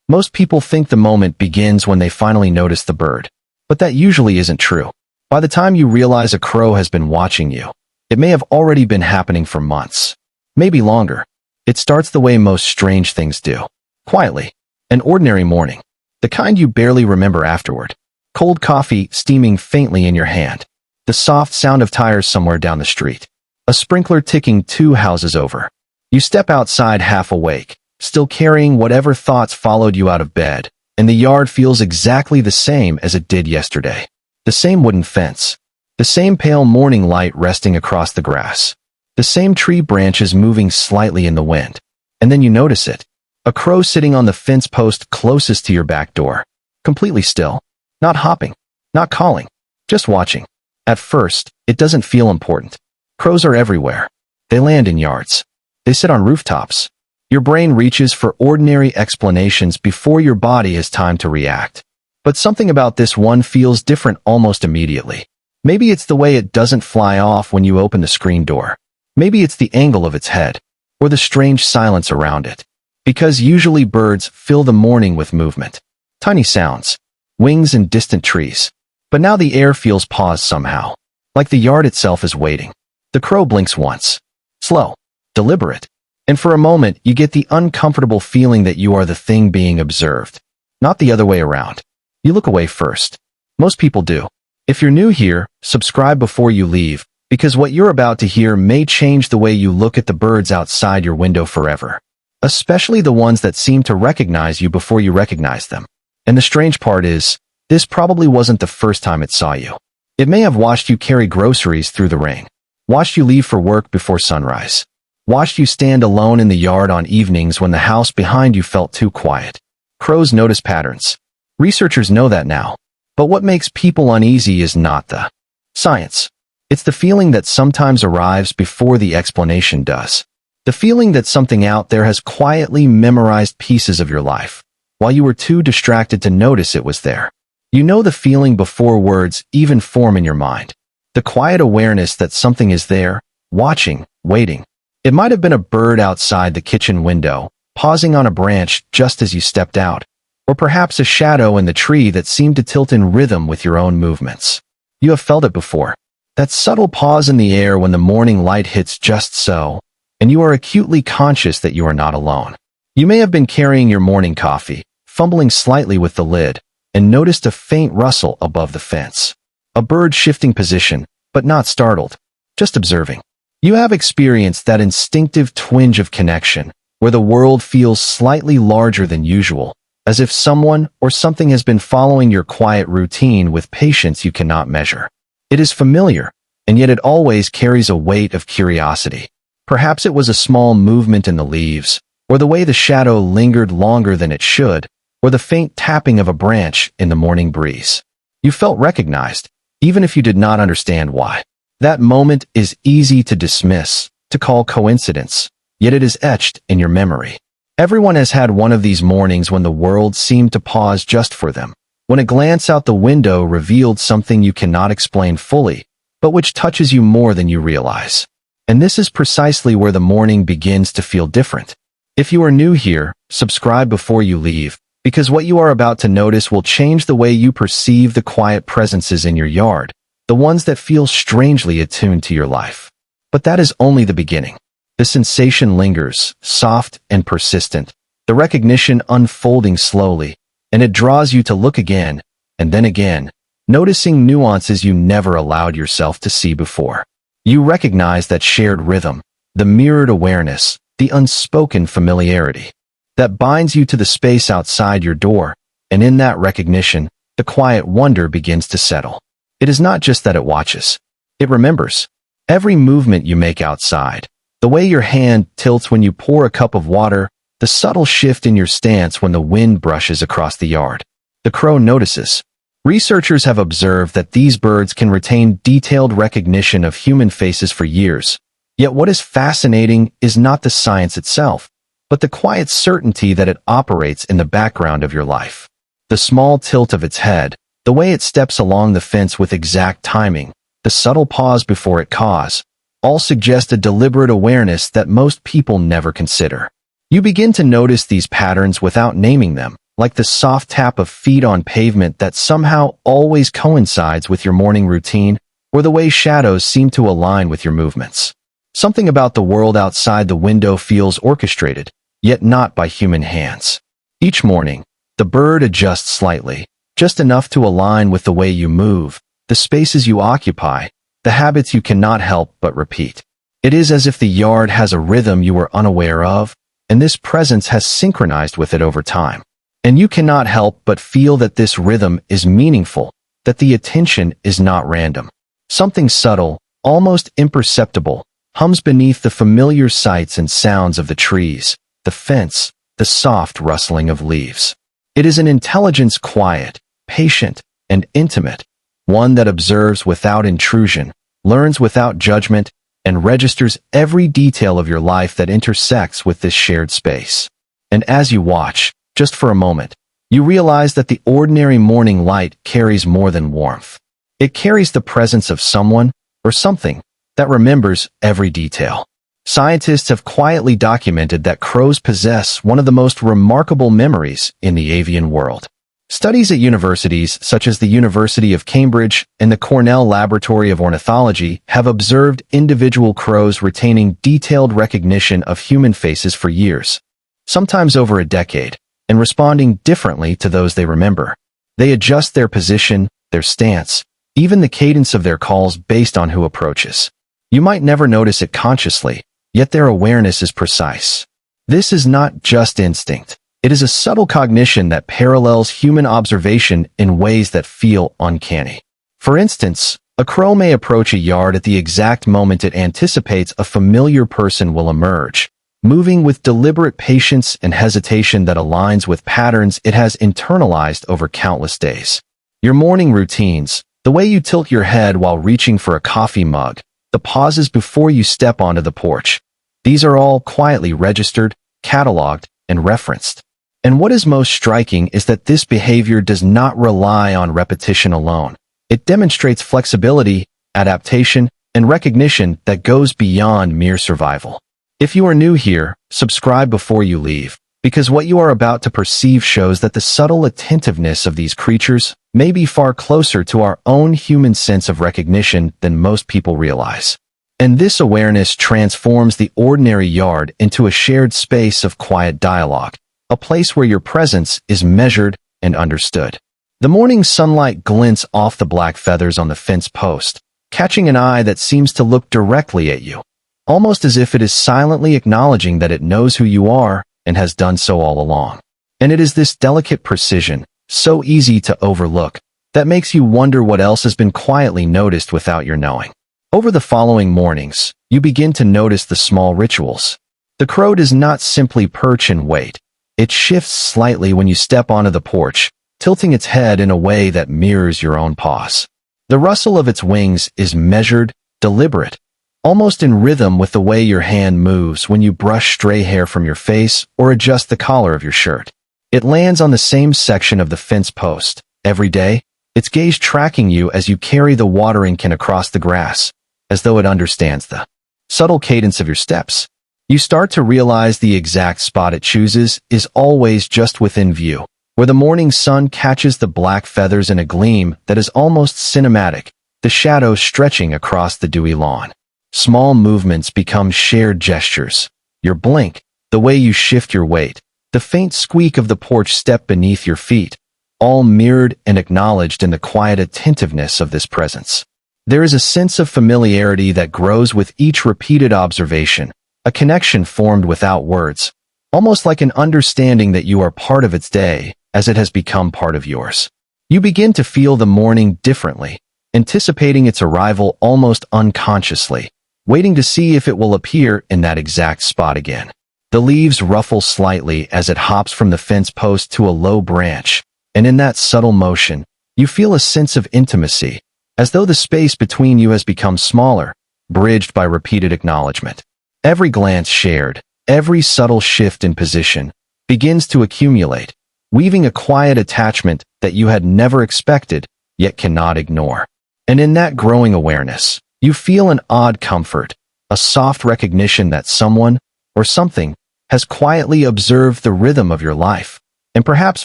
Most people think the moment begins when they finally notice the bird, but that usually isn't true. By the time you realize a crow has been watching you, it may have already been happening for months, maybe longer. It starts the way most strange things do. Quietly. An ordinary morning. The kind you barely remember afterward. Cold coffee steaming faintly in your hand. The soft sound of tires somewhere down the street. A sprinkler ticking 2 houses over. You step outside half awake, still carrying whatever thoughts followed you out of bed, and the yard feels exactly the same as it did yesterday. The same wooden fence. The same pale morning light resting across the grass. The same tree branches moving slightly in the wind. And then you notice it. A crow sitting on the fence post closest to your back door. Completely still. Not hopping. Not calling. Just watching. At first, it doesn't feel important. Crows are everywhere. They land in yards. They sit on rooftops. Your brain reaches for ordinary explanations before your body has time to react. But something about this one feels different almost immediately. Maybe it's the way it doesn't fly off when you open the screen door. Maybe it's the angle of its head, or the strange silence around it. Because usually birds fill the morning with movement. Tiny sounds, wings and distant trees. But now the air feels paused somehow, like the yard itself is waiting. The crow blinks once. Slow, deliberate. And for a moment, you get the uncomfortable feeling that you are the thing being observed. Not the other way around. You look away first. Most people do. If you're new here, subscribe before you leave, because what you're about to hear may change the way you look at the birds outside your window forever. Especially the ones that seem to recognize you before you recognize them. And the strange part is, this probably wasn't the first time it saw you. It may have watched you carry groceries through the rain, watched you leave for work before sunrise, watched you stand alone in the yard on evenings when the house behind you felt too quiet. Crows notice patterns. Researchers know that now. But what makes people uneasy is not the science. It's the feeling that sometimes arrives before the explanation does. The feeling that something out there has quietly memorized pieces of your life, while you were too distracted to notice it was there. You know the feeling before words even form in your mind. The quiet awareness that something is there, watching, waiting. It might have been a bird outside the kitchen window, pausing on a branch just as you stepped out. Or perhaps a shadow in the tree that seemed to tilt in rhythm with your own movements. You have felt it before. That subtle pause in the air when the morning light hits just so, and you are acutely conscious that you are not alone. You may have been carrying your morning coffee, fumbling slightly with the lid, and noticed a faint rustle above the fence. A bird shifting position, but not startled, just observing. You have experienced that instinctive twinge of connection, where the world feels slightly larger than usual, as if someone or something has been following your quiet routine with patience you cannot measure. It is familiar, and yet it always carries a weight of curiosity. Perhaps it was a small movement in the leaves, or the way the shadow lingered longer than it should, or the faint tapping of a branch in the morning breeze. You felt recognized, even if you did not understand why. That moment is easy to dismiss, to call coincidence, yet it is etched in your memory. Everyone has had one of these mornings when the world seemed to pause just for them, when a glance out the window revealed something you cannot explain fully, but which touches you more than you realize. And this is precisely where the morning begins to feel different. If you are new here, subscribe before you leave, because what you are about to notice will change the way you perceive the quiet presences in your yard, the ones that feel strangely attuned to your life. But that is only the beginning. The sensation lingers, soft and persistent, the recognition unfolding slowly, and it draws you to look again, and then again, noticing nuances you never allowed yourself to see before. You recognize that shared rhythm, the mirrored awareness, the unspoken familiarity that binds you to the space outside your door, and in that recognition, the quiet wonder begins to settle. It is not just that it watches. It remembers. Every movement you make outside, the way your hand tilts when you pour a cup of water, the subtle shift in your stance when the wind brushes across the yard. The crow notices. Researchers have observed that these birds can retain detailed recognition of human faces for years. Yet what is fascinating is not the science itself, but the quiet certainty that it operates in the background of your life. The small tilt of its head, the way it steps along the fence with exact timing, the subtle pause before it caws, all suggest a deliberate awareness that most people never consider. You begin to notice these patterns without naming them, like the soft tap of feet on pavement that somehow always coincides with your morning routine, or the way shadows seem to align with your movements. Something about the world outside the window feels orchestrated, yet not by human hands. Each morning, the bird adjusts slightly, just enough to align with the way you move, the spaces you occupy, the habits you cannot help but repeat. It is as if the yard has a rhythm you were unaware of, and this presence has synchronized with it over time. And you cannot help but feel that this rhythm is meaningful, that the attention is not random. Something subtle, almost imperceptible, hums beneath the familiar sights and sounds of the trees, the fence, the soft rustling of leaves. It is an intelligence quiet, patient, and intimate, one that observes without intrusion, learns without judgment, and registers every detail of your life that intersects with this shared space. And as you watch, just for a moment, you realize that the ordinary morning light carries more than warmth. It carries the presence of someone, or something, that remembers every detail. Scientists have quietly documented that crows possess one of the most remarkable memories in the avian world. Studies at universities such as the University of Cambridge and the Cornell Laboratory of Ornithology have observed individual crows retaining detailed recognition of human faces for years, sometimes over a decade, and responding differently to those they remember. They adjust their position, their stance, even the cadence of their calls based on who approaches. You might never notice it consciously, yet their awareness is precise. This is not just instinct. It is a subtle cognition that parallels human observation in ways that feel uncanny. For instance, a crow may approach a yard at the exact moment it anticipates a familiar person will emerge, moving with deliberate patience and hesitation that aligns with patterns it has internalized over countless days. Your morning routines, the way you tilt your head while reaching for a coffee mug, the pauses before you step onto the porch, these are all quietly registered, cataloged, and referenced. And what is most striking is that this behavior does not rely on repetition alone. It demonstrates flexibility, adaptation, and recognition that goes beyond mere survival. If you are new here, subscribe before you leave, because what you are about to perceive shows that the subtle attentiveness of these creatures may be far closer to our own human sense of recognition than most people realize. And this awareness transforms the ordinary yard into a shared space of quiet dialogue, a place where your presence is measured and understood. The morning sunlight glints off the black feathers on the fence post, catching an eye that seems to look directly at you, almost as if it is silently acknowledging that it knows who you are and has done so all along. And it is this delicate precision, so easy to overlook, that makes you wonder what else has been quietly noticed without your knowing. Over the following mornings, you begin to notice the small rituals. The crow does not simply perch and wait. It shifts slightly when you step onto the porch, tilting its head in a way that mirrors your own pause. The rustle of its wings is measured, deliberate, almost in rhythm with the way your hand moves when you brush stray hair from your face or adjust the collar of your shirt. It lands on the same section of the fence post. Every day, its gaze tracking you as you carry the watering can across the grass, as though it understands the subtle cadence of your steps. You start to realize the exact spot it chooses is always just within view, where the morning sun catches the black feathers in a gleam that is almost cinematic, the shadows stretching across the dewy lawn. Small movements become shared gestures. Your blink, the way you shift your weight, the faint squeak of the porch step beneath your feet, all mirrored and acknowledged in the quiet attentiveness of this presence. There is a sense of familiarity that grows with each repeated observation, a connection formed without words, almost like an understanding that you are part of its day as it has become part of yours. You begin to feel the morning differently, anticipating its arrival almost unconsciously, waiting to see if it will appear in that exact spot again. The leaves ruffle slightly as it hops from the fence post to a low branch, and in that subtle motion, you feel a sense of intimacy, as though the space between you has become smaller, bridged by repeated acknowledgement. Every glance shared, every subtle shift in position, begins to accumulate, weaving a quiet attachment that you had never expected, yet cannot ignore. And in that growing awareness, you feel an odd comfort, a soft recognition that someone, or something, has quietly observed the rhythm of your life, and perhaps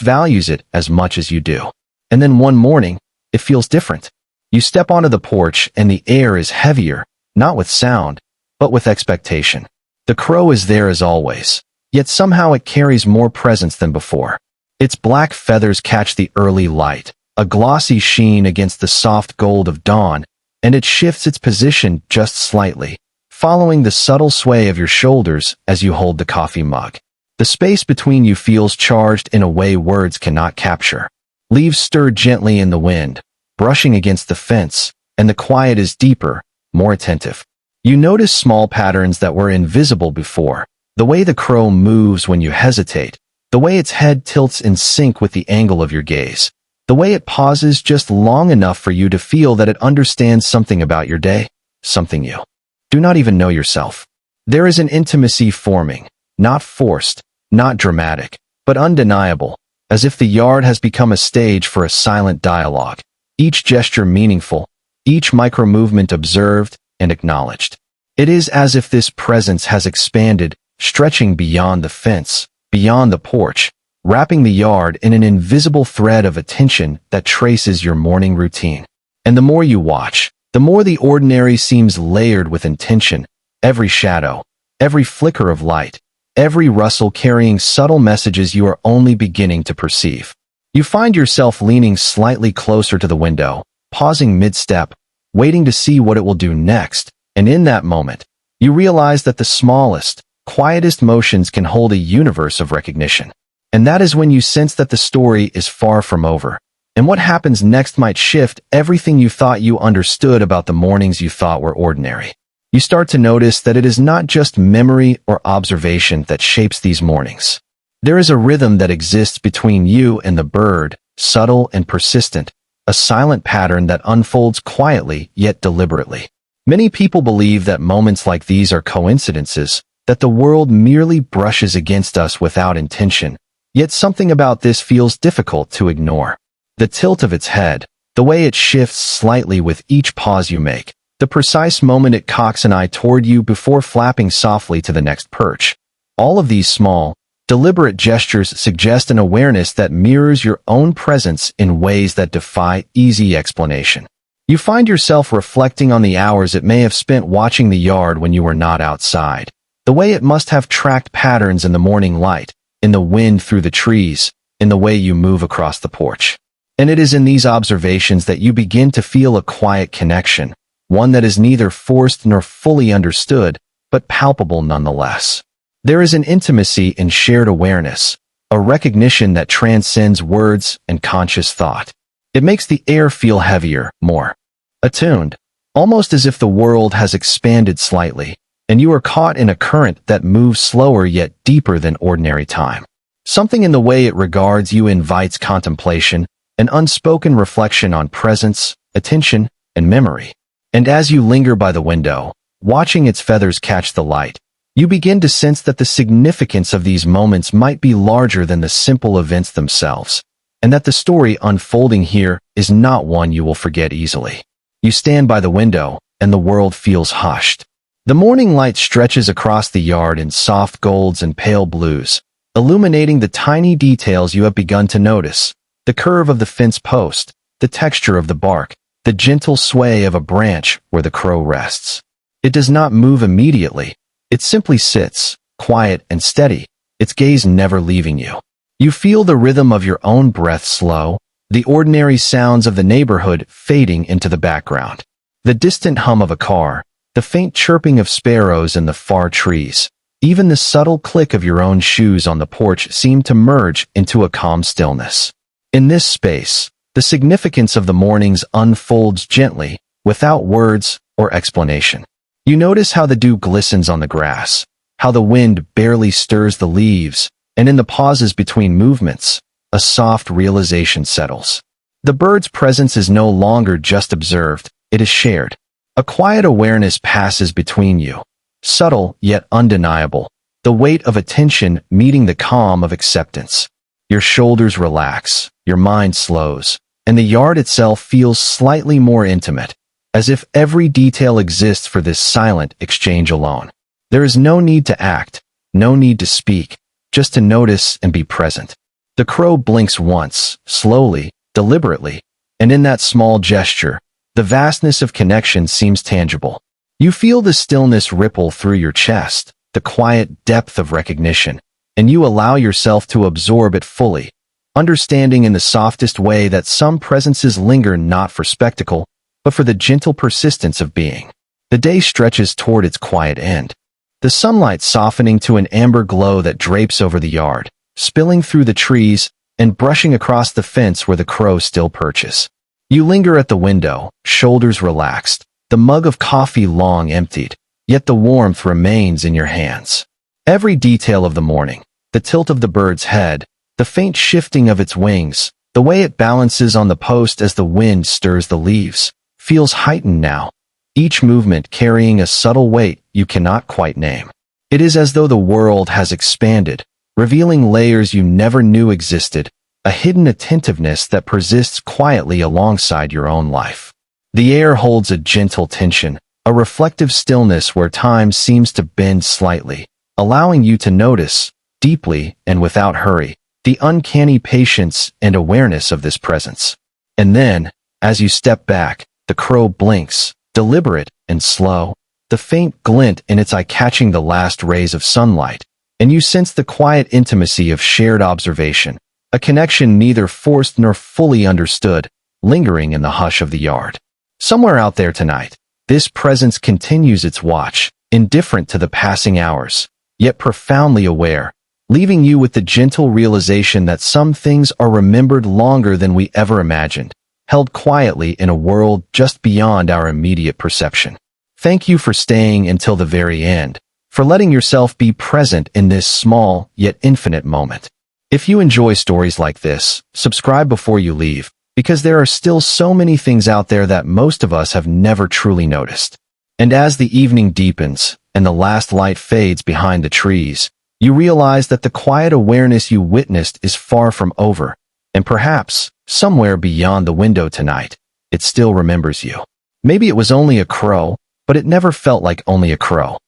values it as much as you do. And then one morning, it feels different. You step onto the porch and the air is heavier, not with sound, but with expectation. The crow is there as always, yet somehow it carries more presence than before. Its black feathers catch the early light, a glossy sheen against the soft gold of dawn, and it shifts its position just slightly, following the subtle sway of your shoulders as you hold the coffee mug. The space between you feels charged in a way words cannot capture. Leaves stir gently in the wind, brushing against the fence, and the quiet is deeper, more attentive. You notice small patterns that were invisible before, the way the crow moves when you hesitate, the way its head tilts in sync with the angle of your gaze, the way it pauses just long enough for you to feel that it understands something about your day, something you do not even know yourself. There is an intimacy forming, not forced, not dramatic, but undeniable, as if the yard has become a stage for a silent dialogue, each gesture meaningful, each micro-movement observed and acknowledged. It is as if this presence has expanded, stretching beyond the fence, beyond the porch, wrapping the yard in an invisible thread of attention that traces your morning routine. And the more you watch, the more the ordinary seems layered with intention, every shadow, every flicker of light, every rustle carrying subtle messages you are only beginning to perceive. You find yourself leaning slightly closer to the window, pausing mid-step, waiting to see what it will do next, and in that moment, you realize that the smallest, quietest motions can hold a universe of recognition. And that is when you sense that the story is far from over, and what happens next might shift everything you thought you understood about the mornings you thought were ordinary. You start to notice that it is not just memory or observation that shapes these mornings. There is a rhythm that exists between you and the bird, subtle and persistent, a silent pattern that unfolds quietly yet deliberately. Many people believe that moments like these are coincidences, that the world merely brushes against us without intention, yet something about this feels difficult to ignore. The tilt of its head, the way it shifts slightly with each pause you make, the precise moment it cocks an eye toward you before flapping softly to the next perch. All of these small, deliberate gestures suggest an awareness that mirrors your own presence in ways that defy easy explanation. You find yourself reflecting on the hours it may have spent watching the yard when you were not outside, the way it must have tracked patterns in the morning light, in the wind through the trees, in the way you move across the porch. And it is in these observations that you begin to feel a quiet connection, one that is neither forced nor fully understood, but palpable nonetheless. There is an intimacy in shared awareness, a recognition that transcends words and conscious thought. It makes the air feel heavier, more attuned, almost as if the world has expanded slightly, and you are caught in a current that moves slower yet deeper than ordinary time. Something in the way it regards you invites contemplation, an unspoken reflection on presence, attention, and memory. And as you linger by the window, watching its feathers catch the light, you begin to sense that the significance of these moments might be larger than the simple events themselves, and that the story unfolding here is not one you will forget easily. You stand by the window, and the world feels hushed. The morning light stretches across the yard in soft golds and pale blues, illuminating the tiny details you have begun to notice, the curve of the fence post, the texture of the bark, the gentle sway of a branch where the crow rests. It does not move immediately. It simply sits, quiet and steady, its gaze never leaving you. You feel the rhythm of your own breath slow, the ordinary sounds of the neighborhood fading into the background. The distant hum of a car, the faint chirping of sparrows in the far trees, even the subtle click of your own shoes on the porch seem to merge into a calm stillness. In this space, the significance of the mornings unfolds gently, without words or explanation. You notice how the dew glistens on the grass, how the wind barely stirs the leaves, and in the pauses between movements, a soft realization settles. The bird's presence is no longer just observed, it is shared. A quiet awareness passes between you, subtle yet undeniable, the weight of attention meeting the calm of acceptance. Your shoulders relax, your mind slows, and the yard itself feels slightly more intimate, as if every detail exists for this silent exchange alone. There is no need to act, no need to speak, just to notice and be present. The crow blinks once, slowly, deliberately, and in that small gesture, the vastness of connection seems tangible. You feel the stillness ripple through your chest, the quiet depth of recognition, and you allow yourself to absorb it fully, understanding in the softest way that some presences linger not for spectacle, but for the gentle persistence of being. The day stretches toward its quiet end, the sunlight softening to an amber glow that drapes over the yard, spilling through the trees and brushing across the fence where the crow still perches. You linger at the window, shoulders relaxed, the mug of coffee long emptied, yet the warmth remains in your hands. Every detail of the morning, the tilt of the bird's head, the faint shifting of its wings, the way it balances on the post as the wind stirs the leaves, feels heightened now, each movement carrying a subtle weight you cannot quite name. It is as though the world has expanded, revealing layers you never knew existed, a hidden attentiveness that persists quietly alongside your own life. The air holds a gentle tension, a reflective stillness where time seems to bend slightly, allowing you to notice, deeply and without hurry, the uncanny patience and awareness of this presence. And then, as you step back, the crow blinks, deliberate and slow, the faint glint in its eye catching the last rays of sunlight, and you sense the quiet intimacy of shared observation, a connection neither forced nor fully understood, lingering in the hush of the yard. Somewhere out there tonight, this presence continues its watch, indifferent to the passing hours, yet profoundly aware, leaving you with the gentle realization that some things are remembered longer than we ever imagined, held quietly in a world just beyond our immediate perception. Thank you for staying until the very end, for letting yourself be present in this small yet infinite moment. If you enjoy stories like this, subscribe before you leave, because there are still so many things out there that most of us have never truly noticed. And as the evening deepens and the last light fades behind the trees, you realize that the quiet awareness you witnessed is far from over, and perhaps, somewhere beyond the window tonight, it still remembers you. Maybe it was only a crow, but it never felt like only a crow.